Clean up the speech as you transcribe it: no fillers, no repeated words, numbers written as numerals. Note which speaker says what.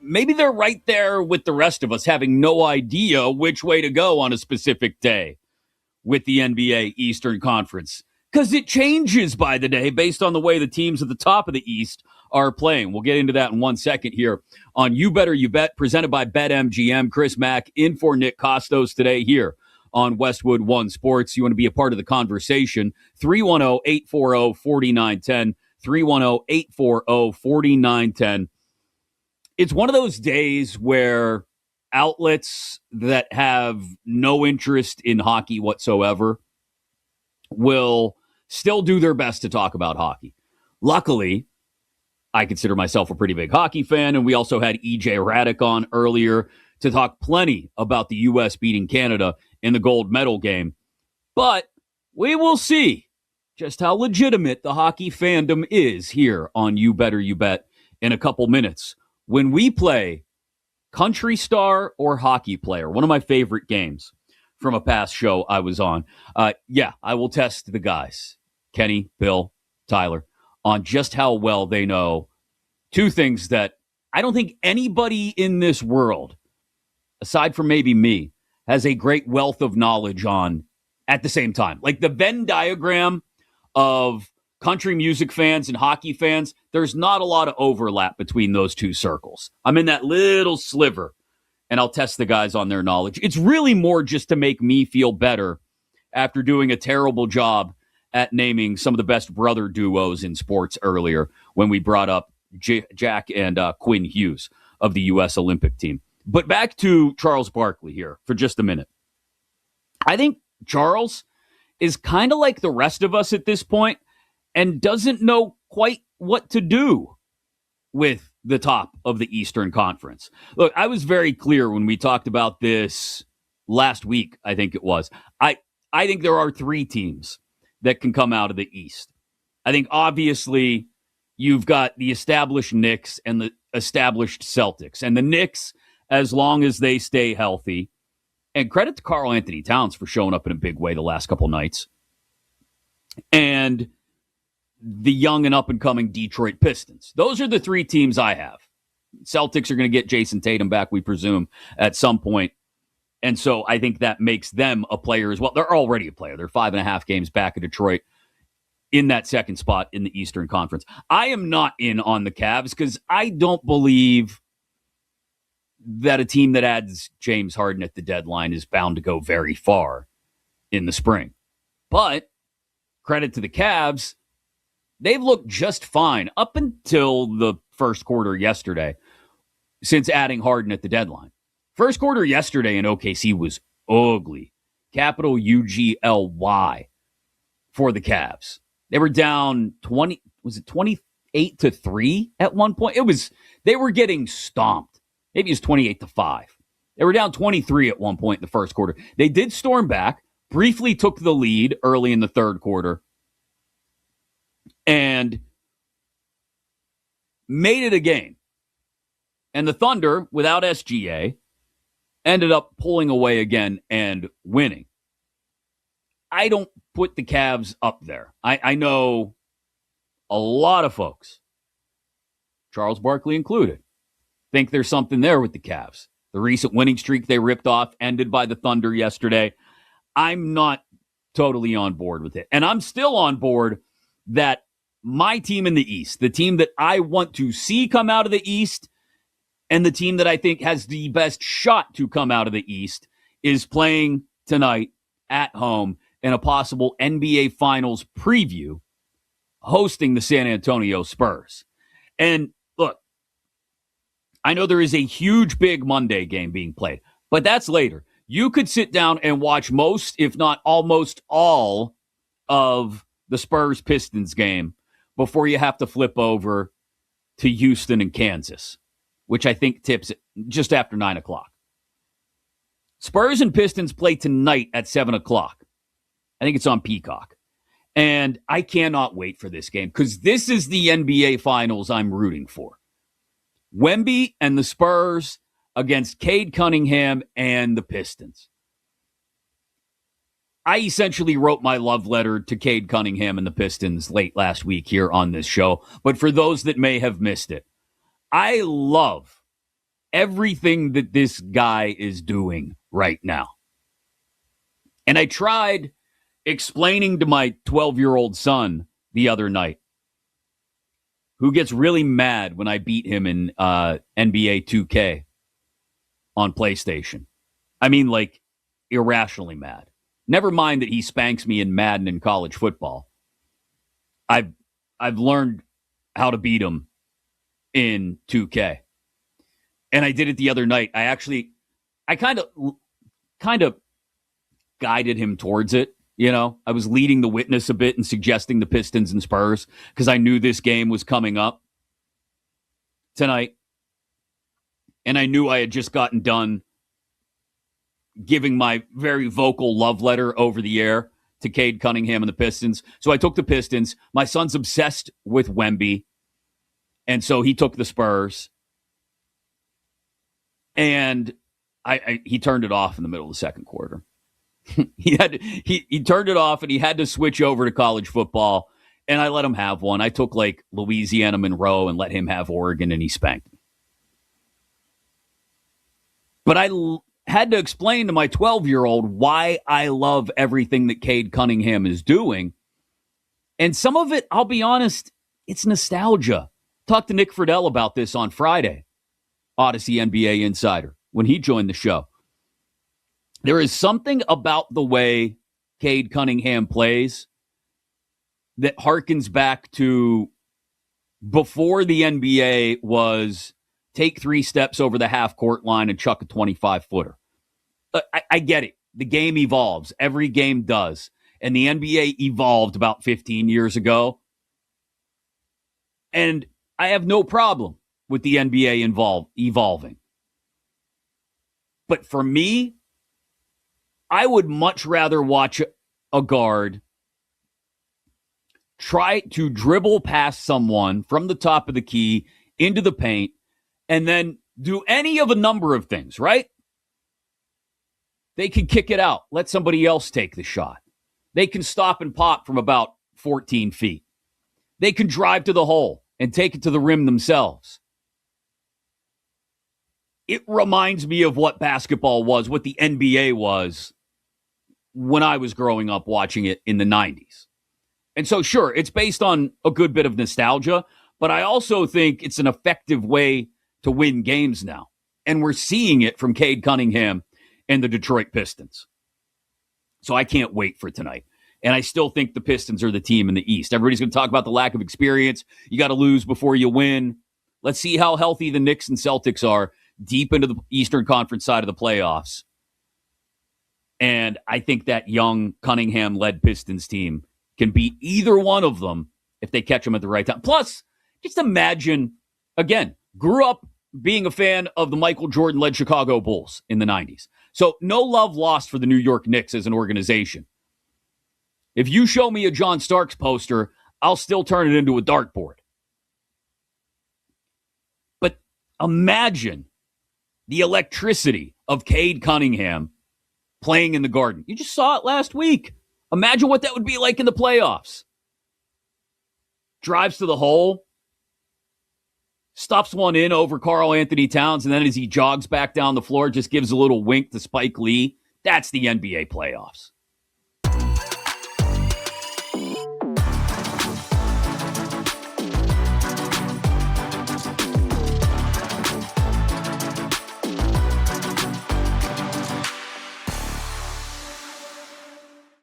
Speaker 1: maybe they're right there with the rest of us, having no idea which way to go on a specific day with the NBA Eastern Conference. Because it changes by the day based on the way the teams at the top of the East are playing. We'll get into that in 1 second here on You Better You Bet, presented by BetMGM. Chris Mack in for Nick Costos today here on Westwood One Sports. You want to be a part of the conversation, 310-840-4910, 310-840-4910. It's one of those days where outlets that have no interest in hockey whatsoever will still do their best to talk about hockey. Luckily, I consider myself a pretty big hockey fan, and we also had EJ Raddick on earlier to talk plenty about the U.S. beating Canada in the gold medal game. But we will see just how legitimate the hockey fandom is here on You Better You Bet in a couple minutes when we play Country Star or Hockey Player, one of my favorite games from a past show I was on. I will test the guys, Kenny, Bill, Tyler, on just how well they know two things that I don't think anybody in this world, aside from maybe me, has a great wealth of knowledge on at the same time. Like the Venn diagram of country music fans and hockey fans, there's not a lot of overlap between those two circles. I'm in that little sliver, and I'll test the guys on their knowledge. It's really more just to make me feel better after doing a terrible job at naming some of the best brother duos in sports earlier when we brought up Jack and Quinn Hughes of the U.S. Olympic team. But back to Charles Barkley here for just a minute. I think Charles is kind of like the rest of us at this point and doesn't know quite what to do with the top of the Eastern Conference. Look, I was very clear when we talked about this last week, I think it was. I think there are three teams that can come out of the East. I think obviously you've got the established Knicks and the established Celtics. And the Knicks, as long as they stay healthy, and credit to Karl Anthony Towns for showing up in a big way the last couple nights, and the young and up-and-coming Detroit Pistons. Those are the three teams I have. Celtics are going to get Jason Tatum back, we presume, at some point. And so I think that makes them a player as well. They're already a player. They're 5.5 games back of Detroit in that second spot in the Eastern Conference. I am not in on the Cavs because I don't believe that a team that adds James Harden at the deadline is bound to go very far in the spring. But credit to the Cavs, they've looked just fine up until the first quarter yesterday since adding Harden at the deadline. First quarter yesterday in OKC was ugly. Capital UGLY for the Cavs. They were down 28-3 at one point? They were getting stomped. Maybe it was 28-5. They were down 23 at one point in the first quarter. They did storm back, briefly took the lead early in the third quarter, and made it a game. And the Thunder, without SGA, ended up pulling away again and winning. I don't put the Cavs up there. I know a lot of folks, Charles Barkley included, think there's something there with the Cavs. The recent winning streak they ripped off ended by the Thunder yesterday. I'm not totally on board with it. And I'm still on board that my team in the East, the team that I want to see come out of the East, and the team that I think has the best shot to come out of the East, is playing tonight at home in a possible NBA Finals preview, hosting the San Antonio Spurs. And look, I know there is a huge big Monday game being played, but that's later. You could sit down and watch most, if not almost all, of the Spurs-Pistons game before you have to flip over to Houston and Kansas, which I think tips just after 9 o'clock. Spurs and Pistons play tonight at 7 o'clock. I think it's on Peacock. And I cannot wait for this game because this is the NBA Finals I'm rooting for. Wemby and the Spurs against Cade Cunningham and the Pistons. I essentially wrote my love letter to Cade Cunningham and the Pistons late last week here on this show. But for those that may have missed it, I love everything that this guy is doing right now. And I tried explaining to my 12-year-old son the other night, who gets really mad when I beat him in NBA 2K on PlayStation. I mean, like, irrationally mad. Never mind that he spanks me in Madden in college football. I've learned how to beat him in 2K. And I did it the other night. I kind of guided him towards it. You know, I was leading the witness a bit and suggesting the Pistons and Spurs because I knew this game was coming up tonight. And I knew I had just gotten done giving my very vocal love letter over the air to Cade Cunningham and the Pistons. So I took the Pistons. My son's obsessed with Wemby. And so he took the Spurs. And he turned it off in the middle of the second quarter. He turned it off and he had to switch over to college football, and I let him have one. I took like Louisiana Monroe and let him have Oregon, and he spanked me. But I had to explain to my 12-year-old why I love everything that Cade Cunningham is doing. And some of it, I'll be honest, it's nostalgia. Talked to Nick Friedel about this on Friday, Odyssey NBA Insider, when he joined the show. There is something about the way Cade Cunningham plays that harkens back to before the NBA was take 3 steps over the half-court line and chuck a 25-footer. I get it. The game evolves. Every game does. And the NBA evolved about 15 years ago. And I have no problem with the NBA evolving. But for me, I would much rather watch a guard try to dribble past someone from the top of the key into the paint and then do any of a number of things, right? They can kick it out, let somebody else take the shot. They can stop and pop from about 14 feet. They can drive to the hole and take it to the rim themselves. It reminds me of what basketball was, what the NBA was when I was growing up watching it in the 90s. And so, sure, it's based on a good bit of nostalgia, but I also think it's an effective way to win games now. And we're seeing it from Cade Cunningham and the Detroit Pistons. So I can't wait for tonight. And I still think the Pistons are the team in the East. Everybody's going to talk about the lack of experience. You got to lose before you win. Let's see how healthy the Knicks and Celtics are deep into the Eastern Conference side of the playoffs. And I think that young Cunningham-led Pistons team can beat either one of them if they catch them at the right time. Plus, just imagine, again, grew up being a fan of the Michael Jordan-led Chicago Bulls in the 90s. So no love lost for the New York Knicks as an organization. If you show me a John Starks poster, I'll still turn it into a dartboard. But imagine the electricity of Cade Cunningham playing in the Garden. You just saw it last week. Imagine what that would be like in the playoffs. Drives to the hole, stuffs one in over Karl Anthony Towns, and then as he jogs back down the floor, just gives a little wink to Spike Lee. That's the NBA playoffs.